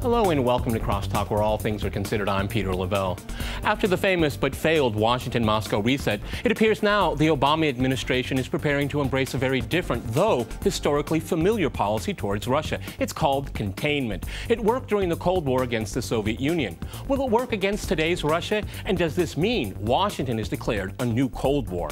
Hello and welcome to Crosstalk, where all things are considered. I'm Peter Lavelle. After the famous but failed Washington-Moscow reset, it appears now the Obama administration is preparing to embrace a very different, though historically familiar policy towards Russia. It's called containment. It worked during the Cold War against the Soviet Union. Will it work against today's Russia? And does this mean Washington has declared a new Cold War?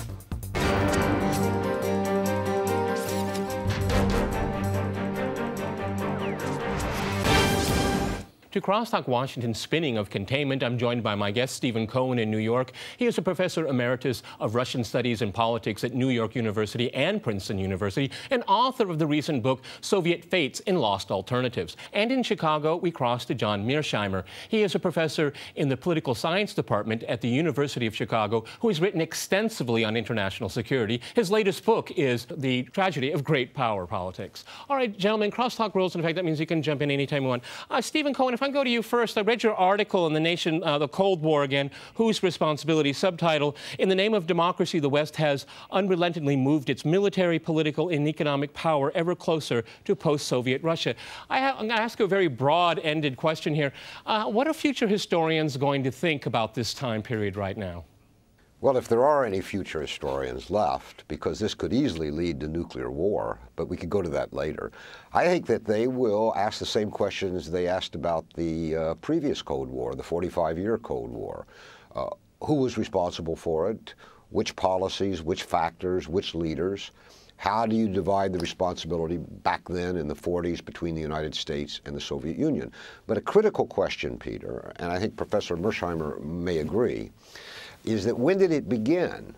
To Crosstalk Washington's spinning of containment, I'm joined by my guest, Stephen Cohen in New York. He is a professor emeritus of Russian Studies and Politics at New York University and Princeton University, and author of the recent book, Soviet Fates in Lost Alternatives. And in Chicago, we cross to John Mearsheimer. He is a professor in the Political Science Department at the University of Chicago, who has written extensively on international security. His latest book is The Tragedy of Great Power Politics. All right, gentlemen, Crosstalk rules. In fact, that means you can jump in anytime you want. Stephen Cohen, if I go to you first, I read your article in The Nation, The Cold War Again, Whose Responsibility? Subtitle, In the Name of Democracy, the West has unrelentingly moved its military, political, and economic power ever closer to post-Soviet Russia. I'm going to ask you a very broad-ended question here. What are future historians going to think about this time period right now? Well, if there are any future historians left, because this could easily lead to nuclear war, but we could go to that later, I think that they will ask the same questions they asked about the previous Cold War, the 45-year Cold War. Who was responsible for it? Which policies, which factors, which leaders? How do you divide the responsibility back then in the 40s between the United States and the Soviet Union? But a critical question, Peter, and I think Professor Mearsheimer may agree, is that when did it begin?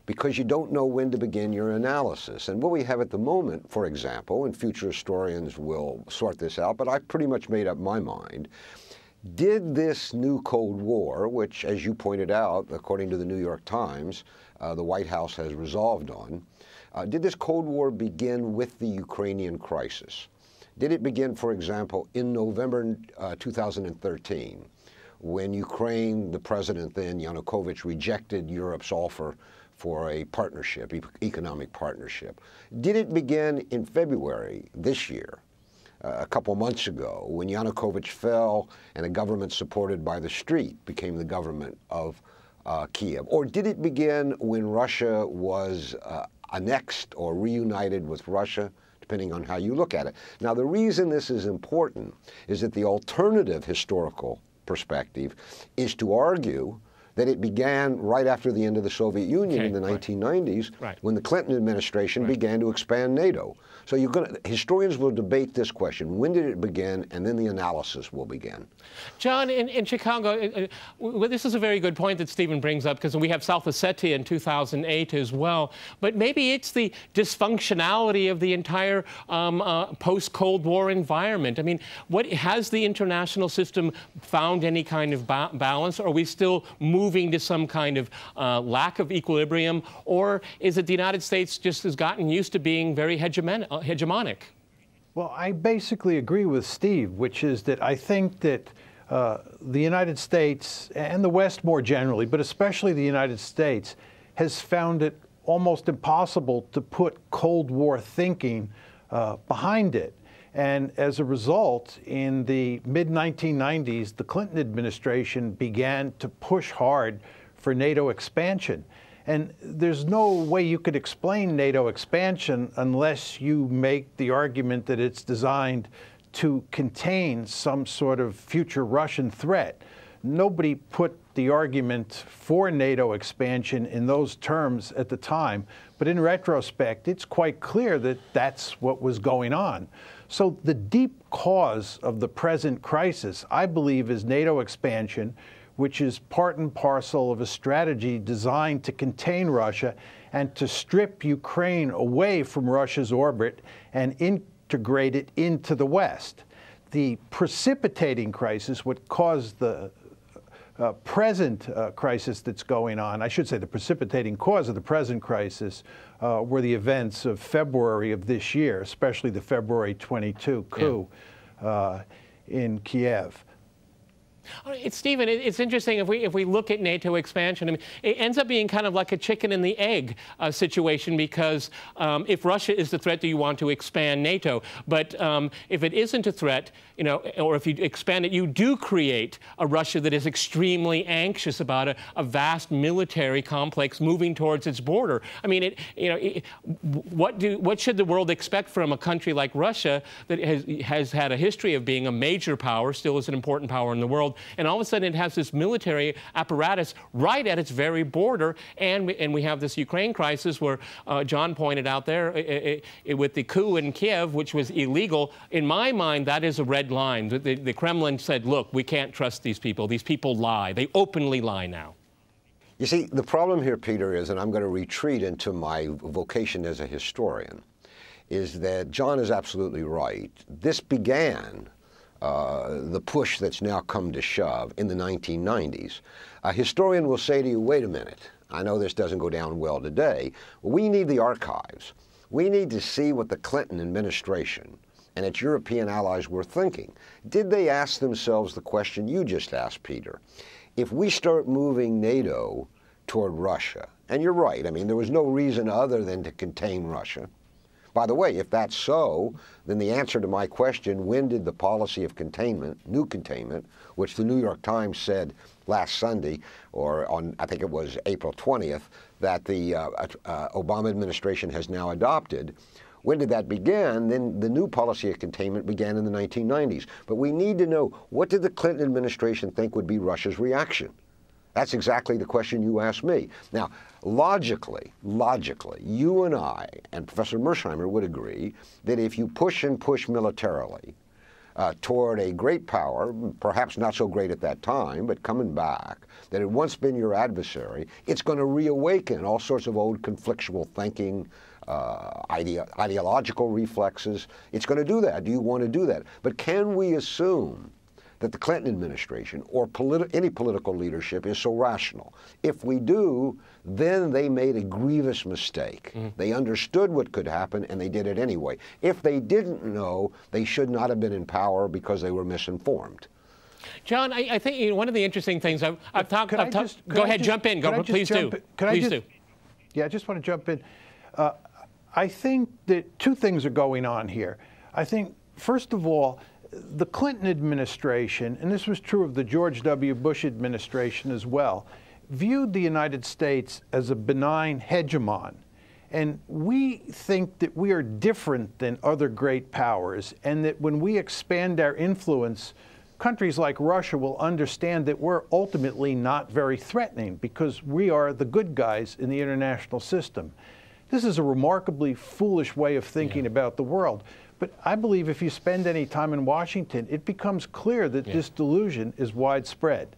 Because you don't know when to begin your analysis. And what we have at the moment, for example, and future historians will sort this out, but I've pretty much made up my mind, did this new Cold War, which, as you pointed out, according to the New York Times, the White House has resolved on, did this Cold War begin with the Ukrainian crisis? Did it begin, for example, in November 2013? When Ukraine, the president then, Yanukovych, rejected Europe's offer for a partnership, economic partnership? Did it begin in February this year, a couple months ago, when Yanukovych fell and a government supported by the street became the government of Kiev? Or did it begin when Russia was annexed or reunited with Russia, depending on how you look at it? Now, the reason this is important is that the alternative historical perspective is to argue that it began right after the end of the Soviet Union in the 1990s, when the Clinton administration began to expand NATO. So historians will debate this question: when did it begin? And then the analysis will begin. John, in Chicago, this is a very good point that Stephen brings up, because we have South Ossetia in 2008 as well. But maybe it's the dysfunctionality of the entire post-Cold War environment. I mean, has the international system found any kind of balance? Or are we still moving to some kind of lack of equilibrium? Or is it the United States just has gotten used to being very hegemonic? Well, I basically agree with Steve, which is that I think that the United States and the West more generally, but especially the United States, has found it almost impossible to put Cold War thinking behind it. And as a result, in the mid-1990s, the Clinton administration began to push hard for NATO expansion. And there's no way you could explain NATO expansion unless you make the argument that it's designed to contain some sort of future Russian threat. Nobody put the argument for NATO expansion in those terms at the time, but in retrospect, it's quite clear that that's what was going on. So the deep cause of the present crisis, I believe, is NATO expansion, which is part and parcel of a strategy designed to contain Russia and to strip Ukraine away from Russia's orbit and integrate it into the West. The precipitating crisis, what caused the present crisis that's going on, I should say the precipitating cause of the present crisis, were the events of February of this year, especially the February 22 coup in Kiev. Stephen, it's interesting if we look at NATO expansion. I mean, it ends up being kind of like a chicken and the egg situation, because if Russia is the threat, do you want to expand NATO? But if it isn't a threat, you know, or if you expand it, you do create a Russia that is extremely anxious about a vast military complex moving towards its border. I mean, what should the world expect from a country like Russia that has had a history of being a major power, still is an important power in the world? And all of a sudden it has this military apparatus right at its very border, and we have this Ukraine crisis where John pointed out there with the coup in Kiev, which was illegal. In my mind, that is a red line. The Kremlin said, look, we can't trust these people. These people lie. They openly lie now. You see, the problem here, Peter, is, and I'm going to retreat into my vocation as a historian, is that John is absolutely right. This began the push that's now come to shove in the 1990s. A historian will say to you, wait a minute, I know this doesn't go down well today. We need the archives. We need to see what the Clinton administration and its European allies were thinking. Did they ask themselves the question you just asked, Peter? If we start moving NATO toward Russia, and you're right, I mean, there was no reason other than to contain Russia. By the way, if that's so, then the answer to my question, when did the policy of containment, new containment, which the New York Times said last Sunday, or on, I think it was April 20th, that the Obama administration has now adopted, when did that begin? Then the new policy of containment began in the 1990s. But we need to know, what did the Clinton administration think would be Russia's reaction? That's exactly the question you asked me. Now, logically, you and I and Professor Mersheimer would agree that if you push and push militarily toward a great power, perhaps not so great at that time, but coming back, that had once been your adversary, it's going to reawaken all sorts of old conflictual thinking, ideological reflexes. It's going to do that. Do you want to do that? But can we assume that the Clinton administration or any political leadership is so rational? If we do, then they made a grievous mistake. They understood what could happen, and they did it anyway. If they didn't know, they should not have been in power because they were misinformed. John, I think one of the interesting things I've talked. Go ahead, jump in. Please do. Please do. Yeah, I just want to jump in. I think that two things are going on here. I think, first of all, the Clinton administration, and this was true of the George W. Bush administration as well, viewed the United States as a benign hegemon. And we think that we are different than other great powers, and that when we expand our influence, countries like Russia will understand that we're ultimately not very threatening because we are the good guys in the international system. This is a remarkably foolish way of thinking about the world. But I believe if you spend any time in Washington, it becomes clear that this delusion is widespread.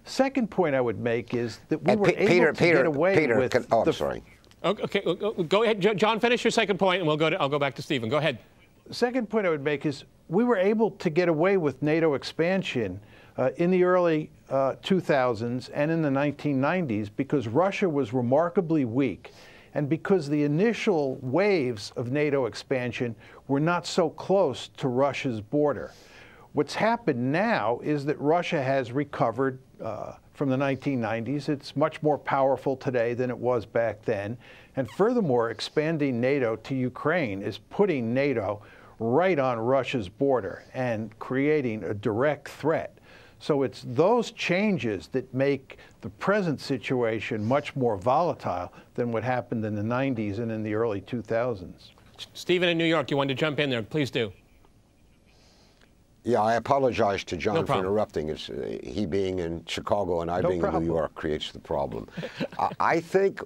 Second point I would make is that we were able to get away with... I'm sorry. Okay, go ahead. John, finish your second point, and I'll go back to Stephen. Go ahead. Second point I would make is we were able to get away with NATO expansion in the early 2000s and in the 1990s because Russia was remarkably weak, and because the initial waves of NATO expansion were not so close to Russia's border. What's happened now is that Russia has recovered from the 1990s. It's much more powerful today than it was back then. And furthermore, expanding NATO to Ukraine is putting NATO right on Russia's border and creating a direct threat. So it's those changes that make the present situation much more volatile than what happened in the 90s and in the early 2000s. Stephen in New York, you wanted to jump in there. Please do. Yeah, I apologize to John for interrupting. It's, he being in Chicago and I being in New York creates the problem. I think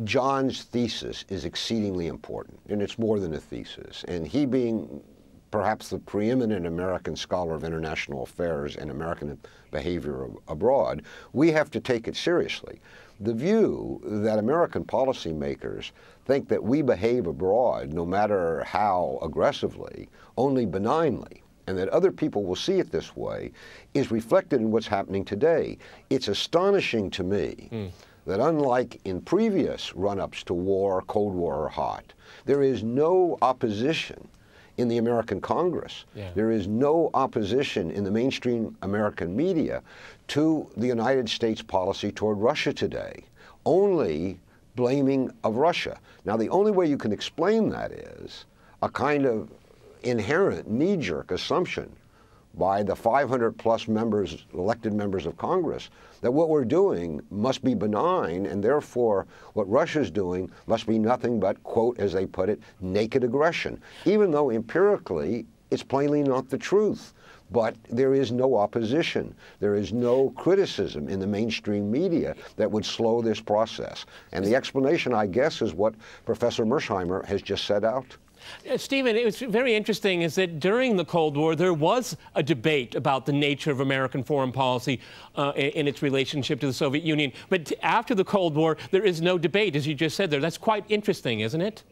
John's thesis is exceedingly important, and it's more than a thesis. And he being perhaps the preeminent American scholar of international affairs and American behavior abroad, we have to take it seriously. The view that American policymakers think that we behave abroad, no matter how aggressively, only benignly, and that other people will see it this way, is reflected in what's happening today. It's astonishing to me that unlike in previous run-ups to war, Cold War or hot, there is no opposition in the American Congress. Yeah. There is no opposition in the mainstream American media to the United States policy toward Russia today, only blaming of Russia. Now, the only way you can explain that is a kind of inherent knee-jerk assumption by the 500-plus members, elected members of Congress, that what we're doing must be benign, and therefore what Russia's doing must be nothing but, quote, as they put it, naked aggression, even though empirically it's plainly not the truth. But there is no opposition. There is no criticism in the mainstream media that would slow this process. And the explanation, I guess, is what Professor Mersheimer has just set out. Stephen, it was very interesting is that during the Cold War, there was a debate about the nature of American foreign policy in its relationship to the Soviet Union. But after the Cold War, there is no debate, as you just said there. That's quite interesting, isn't it?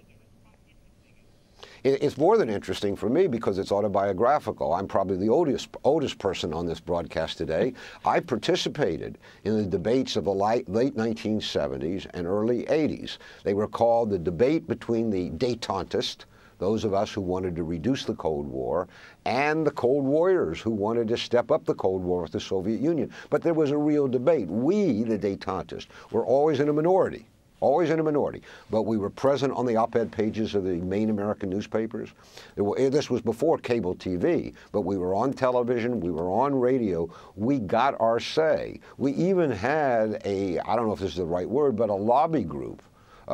It's more than interesting for me because it's autobiographical. I'm probably the oldest person on this broadcast today. I participated in the debates of the late 1970s and early 80s. They were called the debate between the détentistes, those of us who wanted to reduce the Cold War, and the Cold Warriors who wanted to step up the Cold War with the Soviet Union. But there was a real debate. We, the détentistes, were always in a minority. Always in a minority, but we were present on the op-ed pages of the main American newspapers. This was before cable TV, but we were on television, we were on radio, we got our say. We even had a, I don't know if this is the right word, but a lobby group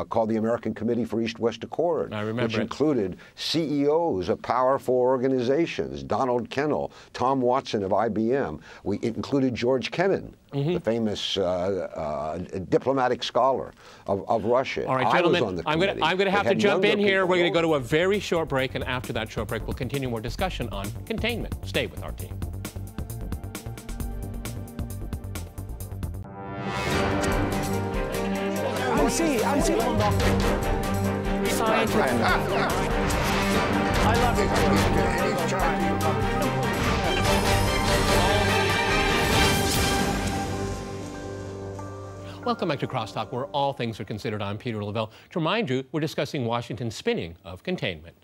called the American Committee for East-West Accord, which included CEOs of powerful organizations, Donald Kennel, Tom Watson of IBM. It included George Kennan, the famous diplomatic scholar of Russia. All right, gentlemen, I'm going to have to jump in here. We're going to go to a very short break, and after that short break, we'll continue more discussion on containment. Stay with our team. I see. Scientists. I love it. Welcome back to Crosstalk, where all things are considered. I'm Peter Lavelle. To remind you, we're discussing Washington's spinning of containment.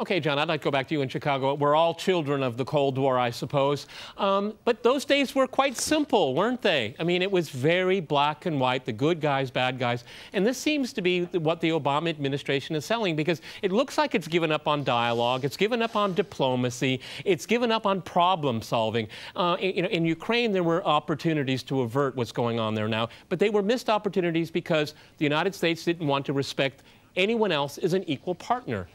Okay, John, I'd like to go back to you in Chicago. We're all children of the Cold War, I suppose. But those days were quite simple, weren't they? I mean, it was very black and white, the good guys, bad guys. And this seems to be what the Obama administration is selling, because it looks like it's given up on dialogue, it's given up on diplomacy, it's given up on problem solving. In Ukraine, there were opportunities to avert what's going on there now, but they were missed opportunities because the United States didn't want to respect anyone else as an equal partner.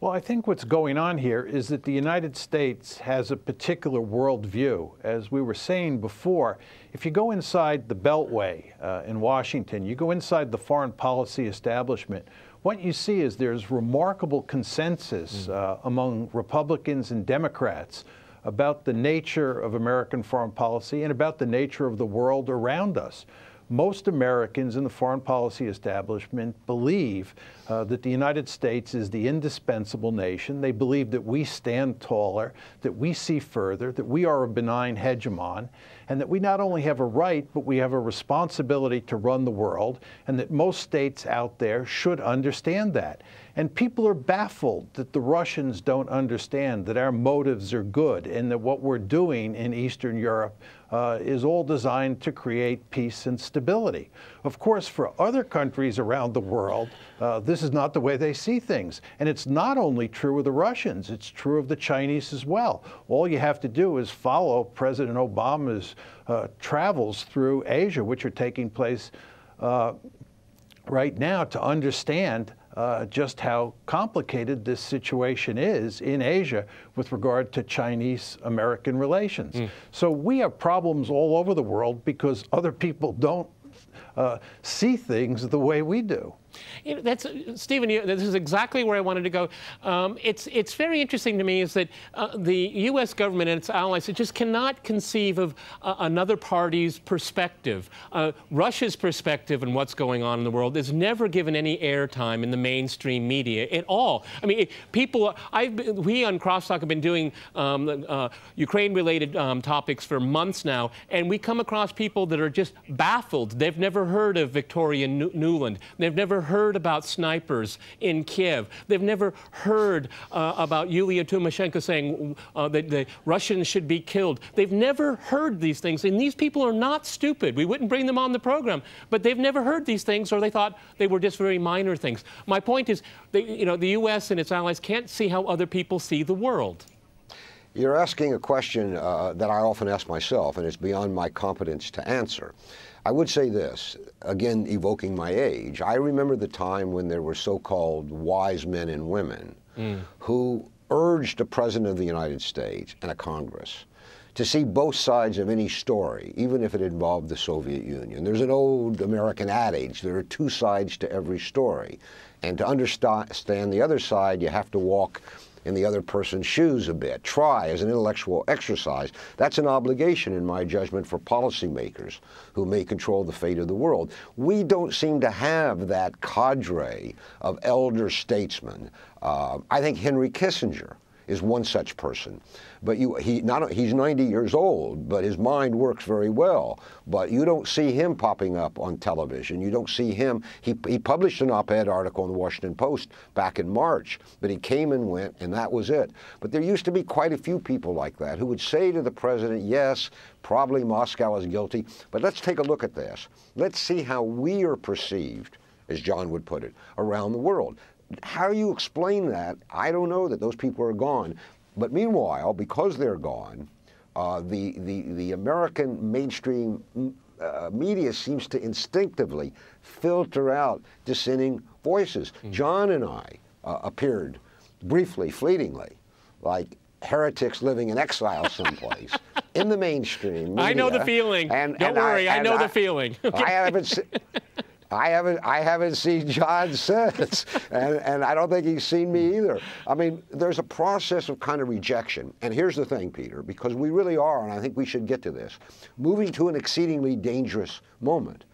Well, I think what's going on here is that the United States has a particular worldview. As we were saying before, if you go inside the Beltway in Washington, you go inside the foreign policy establishment, what you see is there's remarkable consensus among Republicans and Democrats about the nature of American foreign policy and about the nature of the world around us. Most Americans in the foreign policy establishment believe that the United States is the indispensable nation. They believe that we stand taller, that we see further, that we are a benign hegemon, and that we not only have a right, but we have a responsibility to run the world, and that most states out there should understand that. And people are baffled that the Russians don't understand that our motives are good and that what we're doing in Eastern Europe is all designed to create peace and stability. Of course, for other countries around the world, this is not the way they see things. And it's not only true of the Russians, it's true of the Chinese as well. All you have to do is follow President Obama's travels through Asia, which are taking place right now, to understand just how complicated this situation is in Asia with regard to Chinese-American relations. So we have problems all over the world because other people don't see things the way we do. You know, that's, Stephen, this is exactly where I wanted to go. It's very interesting to me is that the U.S. government and its allies, it just cannot conceive of another party's perspective. Russia's perspective and what's going on in the world is never given any airtime in the mainstream media at all. I mean, people, we on Crosstalk have been doing Ukraine-related topics for months now, and we come across people that are just baffled. They've never heard of Victoria Nuland. They've never heard about snipers in Kiev. They've never heard about Yulia Tymoshenko saying that the Russians should be killed. They've never heard these things, and these people are not stupid. We wouldn't bring them on the program, but they've never heard these things, or they thought they were just very minor things. My point is, the U.S. and its allies can't see how other people see the world. You're asking a question that I often ask myself, and it's beyond my competence to answer. I would say this, again evoking my age. I remember the time when there were so-called wise men and women who urged a President of the United States and a Congress to see both sides of any story, even if it involved the Soviet Union. There's an old American adage, there are two sides to every story. And to understand the other side, you have to walk in the other person's shoes a bit. Try as an intellectual exercise. That's an obligation, in my judgment, for policymakers who may control the fate of the world. We don't seem to have that cadre of elder statesmen. I think Henry Kissinger is one such person. But he's 90 years old, but his mind works very well. But you don't see him popping up on television. You don't see him. He published an op-ed article in the Washington Post back in March, but he came and went, and that was it. But there used to be quite a few people like that who would say to the president, yes, probably Moscow is guilty, but let's take a look at this. Let's see how we are perceived, as John would put it, around the world. How you explain that, I don't know that those people are gone. But meanwhile, because they're gone, the American mainstream media seems to instinctively filter out dissenting voices. John and I appeared briefly, fleetingly, like heretics living in exile someplace in the mainstream media. I know the feeling. Don't worry, I know the feeling. Okay. I haven't seen John since, and I don't think he's seen me either. I mean, there's a process of kind of rejection. And here's the thing, Peter, because we really are, and I think we should get to this, moving to an exceedingly dangerous moment.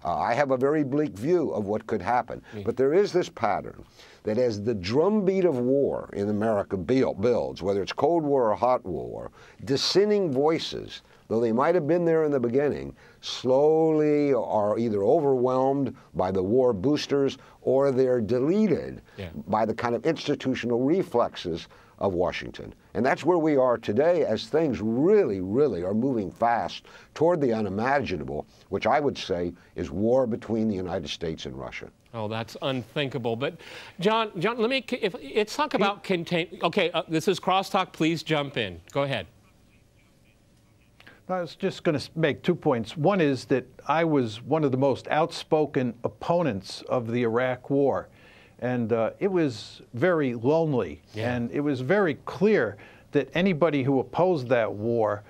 I have a very bleak view of what could happen. But there is this pattern that as the drumbeat of war in America builds, whether it's Cold War or hot war, dissenting voices, though they might have been there in the beginning, slowly are either overwhelmed by the war boosters or they're deleted by the kind of institutional reflexes of Washington. And that's where we are today as things really, really are moving fast toward the unimaginable, which I would say is war between the United States and Russia. Oh, that's unthinkable. But John, let's talk about contain. Okay, this is Crosstalk. Please jump in. Go ahead. I was just going to make 2 points. One is that I was one of the most outspoken opponents of the Iraq War. And it was very lonely. And it was very clear that anybody who opposed that war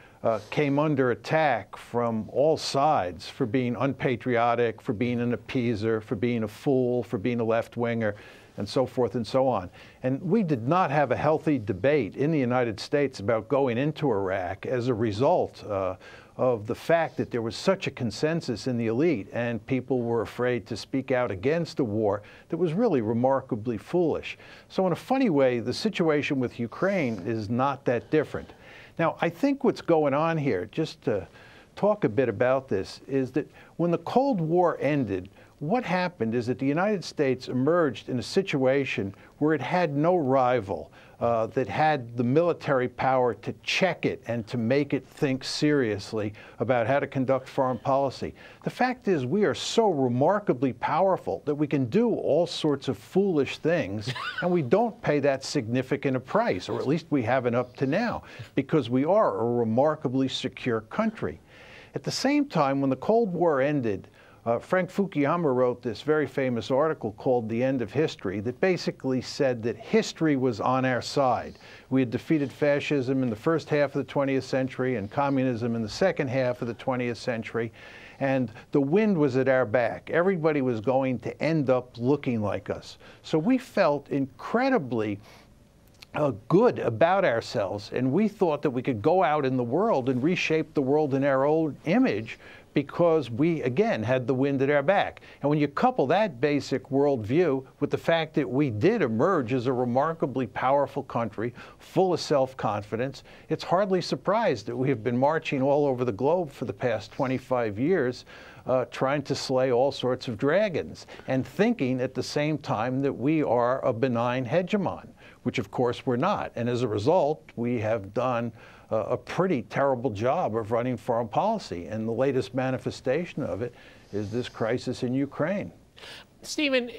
came under attack from all sides for being unpatriotic, for being an appeaser, for being a fool, for being a left-winger, and so forth and so on. And we did not have a healthy debate in the United States about going into Iraq as a result of the fact that there was such a consensus in the elite and people were afraid to speak out against a war that was really remarkably foolish. So in a funny way, the situation with Ukraine is not that different. Now, I think what's going on here, just to talk a bit about this, is that when the Cold War ended, what happened is that the United States emerged in a situation where it had no rival, that had the military power to check it and to make it think seriously about how to conduct foreign policy. The fact is we are so remarkably powerful that we can do all sorts of foolish things, and we don't pay that significant a price, or at least we haven't up to now, because we are a remarkably secure country. At the same time, when the Cold War ended, Frank Fukuyama wrote this very famous article called The End of History that basically said that history was on our side. We had defeated fascism in the first half of the 20th century and communism in the second half of the 20th century, and the wind was at our back. Everybody was going to end up looking like us. So we felt incredibly good about ourselves, and we thought that we could go out in the world and reshape the world in our own image because we, again, had the wind at our back. And when you couple that basic worldview with the fact that we did emerge as a remarkably powerful country, full of self-confidence, it's hardly surprised that we have been marching all over the globe for the past 25 years trying to slay all sorts of dragons and thinking at the same time that we are a benign hegemon, which of course we're not. And as a result, we have done a pretty terrible job of running foreign policy. And the latest manifestation of it is this crisis in Ukraine. Stephen,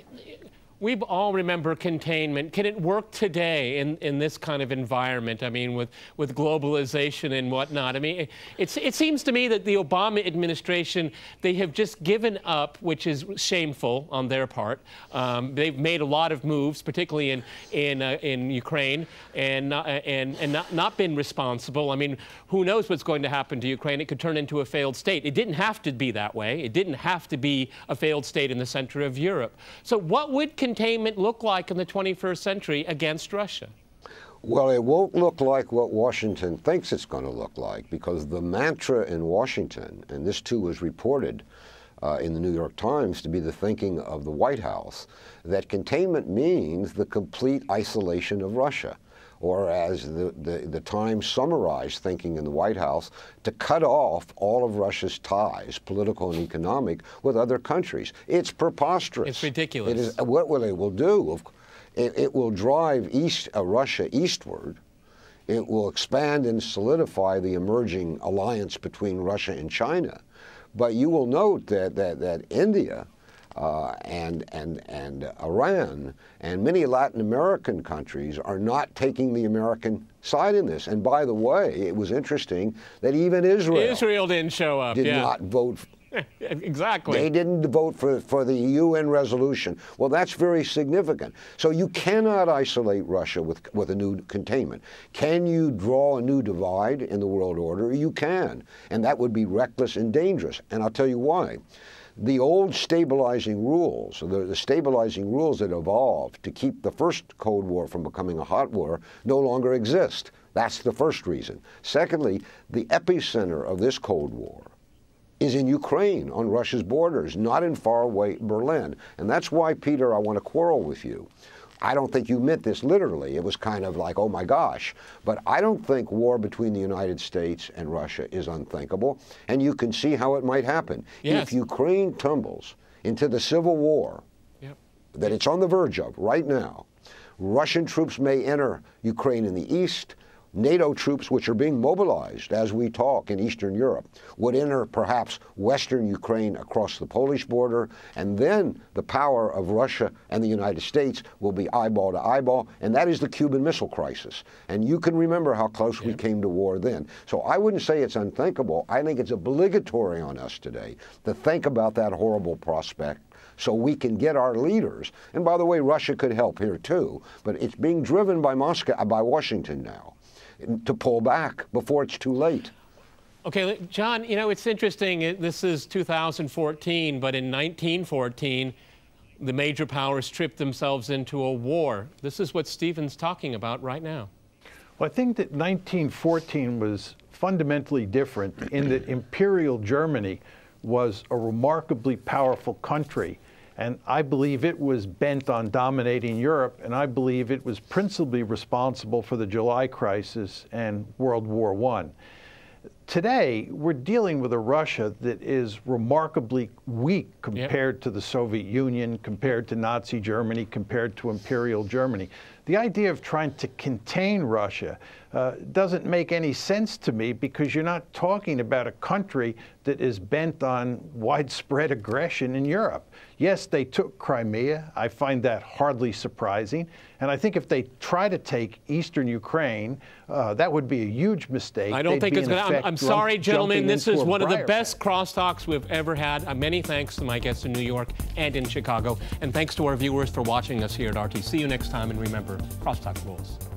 we all remember containment. Can it work today in this kind of environment? I mean, with globalization and whatnot. I mean, it seems to me that the Obama administration, they have just given up, which is shameful on their part. They've made a lot of moves, particularly in Ukraine, and not been responsible. I mean, who knows what's going to happen to Ukraine? It could turn into a failed state. It didn't have to be that way. It didn't have to be a failed state in the center of Europe. So what would containment look like in the 21st century against Russia? Well, it won't look like what Washington thinks it's going to look like, because the mantra in Washington, and this too was reported in the New York Times to be the thinking of the White House, that containment means the complete isolation of Russia, or as the Times summarized thinking in the White House, to cut off all of Russia's ties, political and economic, with other countries. It's preposterous. It's ridiculous. It is, what it will do, it will drive Russia eastward. It will expand and solidify the emerging alliance between Russia and China. But you will note that India and Iran and many Latin American countries are not taking the American side in this. And by the way, it was interesting that even Israel didn't show up. Did not vote. Exactly. They didn't vote for the UN resolution. Well, that's very significant. So you cannot isolate Russia with a new containment. Can you draw a new divide in the world order? You can. And that would be reckless and dangerous. And I'll tell you why. The old stabilizing rules, the stabilizing rules that evolved to keep the first Cold War from becoming a hot war, no longer exist. That's the first reason. Secondly, the epicenter of this Cold War is in Ukraine, on Russia's borders, not in faraway Berlin. And that's why, Peter, I want to quarrel with you. I don't think you meant this literally. It was kind of like, oh my gosh. But I don't think war between the United States and Russia is unthinkable. And you can see how it might happen. Yes. If Ukraine tumbles into the civil war that it's on the verge of right now, Russian troops may enter Ukraine in the east. NATO troops, which are being mobilized as we talk in Eastern Europe, would enter perhaps Western Ukraine across the Polish border, and then the power of Russia and the United States will be eyeball to eyeball, and that is the Cuban Missile Crisis. And you can remember how close we came to war then. So I wouldn't say it's unthinkable. I think it's obligatory on us today to think about that horrible prospect, so we can get our leaders. And by the way, Russia could help here too, but it's being driven by Moscow, by Washington now, to pull back before it's too late. Okay, John, you know, it's interesting. This is 2014, but in 1914, the major powers tripped themselves into a war. This is what Stephen's talking about right now. Well, I think that 1914 was fundamentally different in that Imperial Germany was a remarkably powerful country. And I believe it was bent on dominating Europe, and I believe it was principally responsible for the July crisis and World War I. Today, we're dealing with a Russia that is remarkably weak compared to the Soviet Union, compared to Nazi Germany, compared to Imperial Germany. The idea of trying to contain Russia doesn't make any sense to me, because you're not talking about a country that is bent on widespread aggression in Europe. Yes, they took Crimea. I find that hardly surprising. And I think if they try to take eastern Ukraine, that would be a huge mistake. I don't think it's going to. I'm sorry, gentlemen. This is one of the best pit. crosstalks we've ever had. Many thanks to my guests in New York and in Chicago. And thanks to our viewers for watching us here at RT. See you next time. And remember, crosstalk rules.